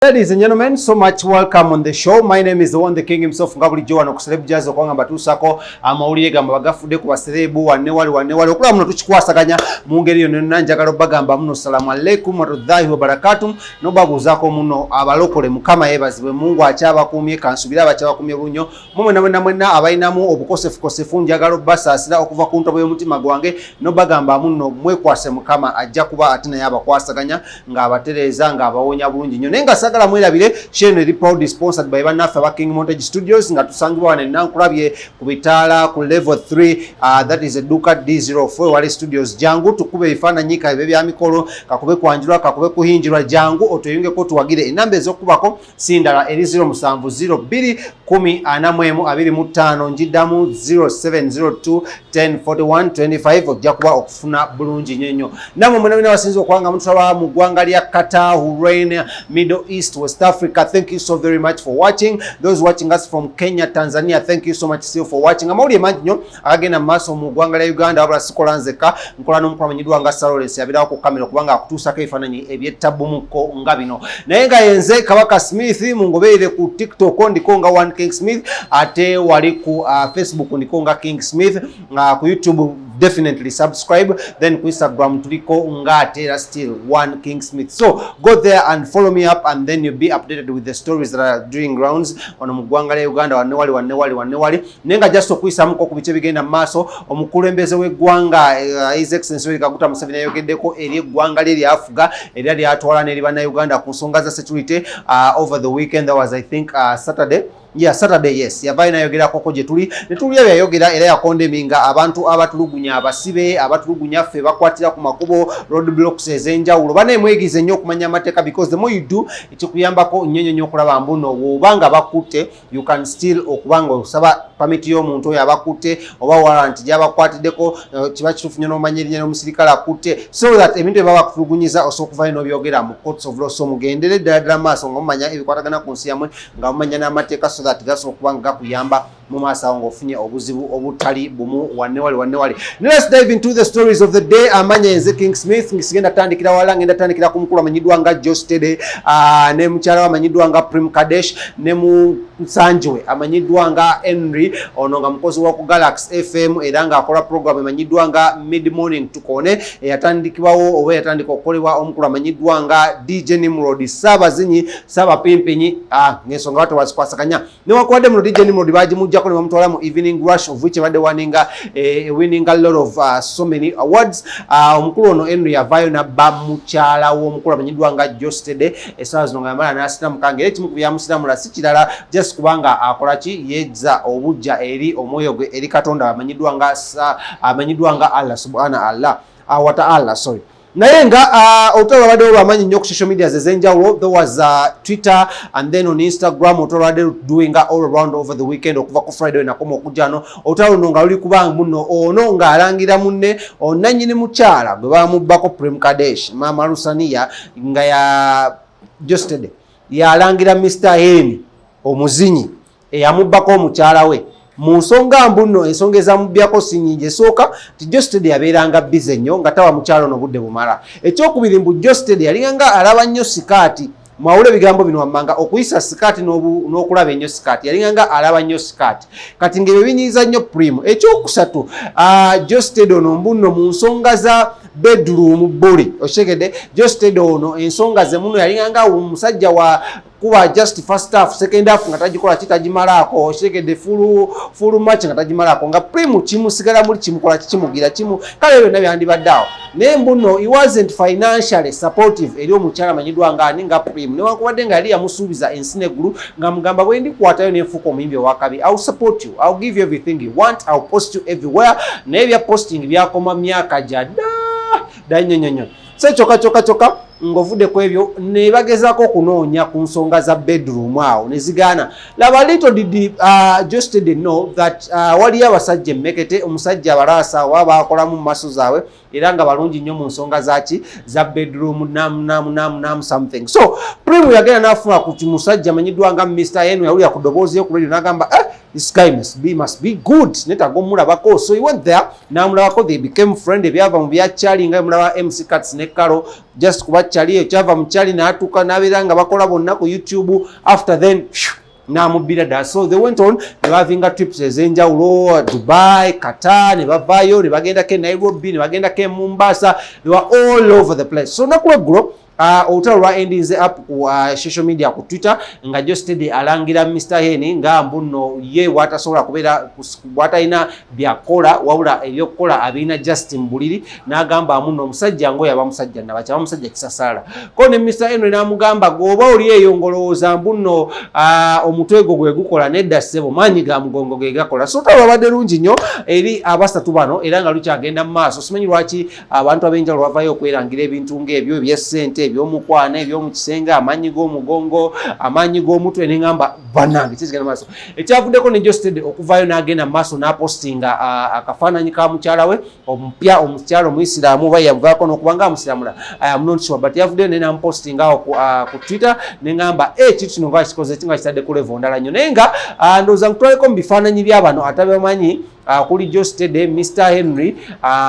Ladies and gentlemen, so much welcome on the show. My name is the one, the king himself, Buginjo, and Celeb Jazz Extra batusako amawulire gamba bagafudde ku baselebu wanne wali okula muno tukikwasaganya mu ngeri yonna nanjagala bagamba muno salamu alaikum wa rahmatullahi wa barakatuh no babuzaako muno abalokole mukama yebazibwe Mungu akyabakumye kansubira abakyabakumye bunyo mumwe namwenna abayinamu obukosefu njagala basasira okuva ku ntobo y'omutima gwange no bagamba muno mwekwase mukama ajja kuba atina yabakwasaganya nga abatereza nga abawonya bulungi nnyo nenga sagala mwelabire shene eri proud sponsored by bannaffe aba KingSmith Studios nga tusangibwa wane nankulabye ku bitaala ku level 3 that is Eduka D04 wali studios jangu tukube ebifaananyi kabe bya mikolo kakube kwanjirwa kakube kuhinjirwa jangu otoyungeko tuwagire enamba ezokubako sindala eri 070201045 njiddamu 0702104125 ojja kuba okufuna bulungi nnyo namwe mwenabina basinza okwanga mutulaba mu ggwanga lya Qatar, Bahrain, Middle East, West Africa. Thank you so very much for watching. Those watching us from Kenya, Tanzania, thank you so much still for watching. Amawuli mangi nnyo agenda maaso mu ggwanga lya Uganda wabula sikola nzeka nkola n'omukulu amanyidwa nga Salores yabirawo ku kamera kubanga akutuusako ebifaananyi ebyettabumuko nga bino naye nga yenze Kabaka Smith mungoberere ku TikTok ndiko nga one KingSmith ate wali ku Facebook ndiko nga KingSmith ku YouTube definitely subscribe, then ku Instagram tuliko ngatera still one KingSmith. So go there and follow me up, and then you'll be updated with the stories that are doing rounds on mugwanga lya Uganda wanne wali nenga just okwisamuko ku bice bigenda maaso omukulembeze w'eggwanga His Excellency Kaguta Museveni yayogeddeko eri eggwanga lye lya Afuga era lyatwala n'eri bannayuganda ku nsonga za security over the weekend. That was I think Saturday. Yeah, Saturday, yes. Yabaina yogera koko je tuli netulya yayogera era yakondeminga abantu abatulugunya abasibe abatulugunya ffe bakwatira ku makubo road blocks ezenjawulo bane mwegize nnyo okumanya amateeka because the more you do ekikuyambako nnyo okulaba mbuno wobanga bakutte you can still okubanga osaba permit y'omuntu oyo abakutte oba warrant gy'abakwatiddeko kiba kituufu nnyo n'omanya erinnya n'omusirikale akutte so that ebintu bye baba bakutulugunyiza osobola okuvayo n'obyogera mu courts of law. So mugendere ddala maaso nga mumanya ebikwatagana ku nsi yammwe nga mumanya n'amateeka so that gasobola okubanga gakuyamba mu maaso awo ng'ofunye obuzibu obutali bumu wanne wali. Let's dive into the stories of the day. Amanya yenze KingSmith ngisigenda tandikira wala ngenda tandikira ku mukulu amanyidwa nga Geosteady ne mukyala amanyidwa nga Kadesh ne Musanji amanyidwa nga Henry ono nga mukozi wa ku Galaxy FM era nga akola program amanyidwa nga Mid Morning Tukone yatandikibwawo oba yatandika okukolebwa omukulu amanyidwa nga DJ Nimrod saba pimpinyi ng'ensonga bato bazikwasaganya newakuwadde muno DJ Nimrod bajimujjako ne bamutwala mu evening rush of which badde winning a lot of so many awards. Omukulu ono Henry yavaayo nabba mukyala w'omukulu amanyidwa nga Geosteady essaawa zino nga yamala n'asiramu kange era ekimu ku byamusiramula si kirala just kubanga akola ki yezza obujja eri omwoyo gwe eri Katonda amanyidwa nga Allah subhanahu wa ta'ala. Sorry. Naye nga otolo badde bamanyi nnyo ku social media ezenjawulo. There was Twitter and then on Instagram otolo badde doing all around over the weekend okuva ku Friday nakoma okujjano otolo no nga luli kubanga muno ono nga alangira munne onanyini mukyala bwe bamubbako Kadesh Mama Rusania nga ya Geosteady yalangira Mr. Henry omuzinyi eyamubbako omukyala we mu nsonga mbuno ensonga ezamubyako sinyingi esooka ti Geosteady yabeeranga bize nnyo nga tawa mukyalo n'obudde bumala. Ekyokubiri mbu Geosteady yalinganga alaba nnyo sikaati mwawule ebigambo bino wammanga okuyisa sikaati n'okulaba ennyo sikaati yalinganga alaba nnyo sikaati kati ng'ebyo binyiiza nnyo primo. Ekyokusatu Geosteady ono mbuno mu nsonga za bedroom bully okitegedde Geosteady ono ensonga ze muno yalinganga omusajja wa kuba just first half second half nga tagikola kitagimalako okitegedde full match nga tagimalako nga primo kimusigala muli kimukola kimugira kimu kale byonna byandibaddeawo naye mbuno he wasn't financially supportive eri omukyala amanyidwa nga ani nga primo newankubadde nga yali yamusuubiza ensi neggulu nga mugamba bwe ndikwatayo nenfuuka omuyimbi owakabi I'll support you, I'll give you everything you want, I'll post you everywhere. Naye bya posting byakoma myaka gyadda danyonyonyo se choka ngovudde ku ebyo ne bagezaako okunoonya ku nsonga za bedroom awo ne zigaana. Laba little did Geosteady know that waliyo abasajja emmekete omusajja abalaasa waba akolamu mu maaso zaabwe era nga balungi nnyo mu nsonga zaki za bedroom nam something. So primo yagenda n'afuna ku musajja amanyiddwa nga Mr. Henry yawulira ku ddoboozi yo ku radio n'agamba this guy must be good netagomulabako, so he went there namulabako, they became friend. Ebyava mu byachali nga mulaba MC Cuts ne Karo just kuba chali ekyava mu chali n'atuuka n'abeera nga bakola bonna ku YouTube. After then namubira da, so they went on nebavinga trips ezenjawulo, Dubai, Qatar, ne bavaayo ne bagendako Nairobi, ne bagendako Mombasa. They were all over the place. So nakulweggulo olutalo lwa endinze up ku social media ku Twitter nga Geosteady alangira Mr. Hen nga mbuno ye watasobola kubeera watalina byakola wabula ebyokukola abirina Justin Buliri, n'agamba amuno omusajja ngoyo aba musajja nabakya omusajja kisasala. Ko ne Mr. Henry n'amugamba goba oli eyo ngolowooza mbuno omutwe gwo gwe gukola nedda ssebo maanyi ga mugongo ge gakola. So olutalo lwabadde lungi nnyo eri abasatu bano era nga lukyagenda mu maaso. Simanyi lwaki abantu ab'enjawulo bavayo okwerangira ebintu ng'ebyo eby'essente, ebyomukwana, ebyomukisenge, amaanyi g'omugongo, amaanyi g'omutwe, ne ngamba bannange kizigenda maaso. Ekyavuddeko ne Geosteady okuvayo n'agenda mu maaso n'apostinga akafaananyi ka mukyala we omupya, omukyala Omuyisiraamu oba yamuvaako n'okubanga amusiraamula, I am not sure, but yavuddeyo ne namupostinga ku Twitter ne ngamba ekintu kino nga kikoze kinga kitadde ku level ndala nnyo, naye nga ndowooza nkutwaleko mu bifaananyi by'abano atabamanyi kuli Geosteady, Mr. Henry,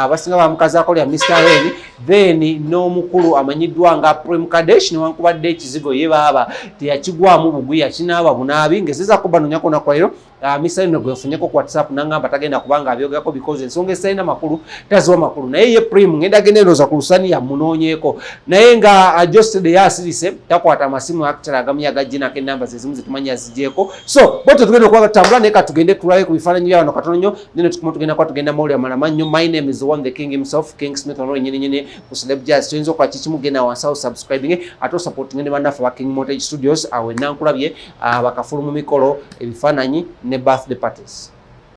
basinga bamukazaako lya Mr. Henry, then n'omukulu amanyiddwa nga Prem Kadesh newankubadde ekizigo ye baaba teyakigwamu bugwi yakinaaba bunaabi ngezeza kubanonyako nakwaliro. Mr. Henry gwe mfunyeko ku WhatsApp nangamba tagenda kubanga abyogerako because ensonga esalina makulu taziwa makulu, naye ye Prem ngenda genda endowooza ku lusani yamunoonyeeko, naye nga Geosteady yasirise takwata amasimu actually agamuyaga jina k'ennamba ze zimu zetumanyi azigyeko. So bote tugenda okuba batambula naye katugende tulabe ku bifaananyi by'abano katono nnyo, nene tukuma tugenda kwa tugenda mawulire amalama nnyo. My name is the one, the king himself, KingSmith, ono nyine ku Celeb Jazz. Tuyinza okukola kiki mugenda wansi subscribing ate supporting ne bannaffe ba King Montage Studios awe nankulabye bakafulu mu mikolo ebifaananyi ne birthday parties.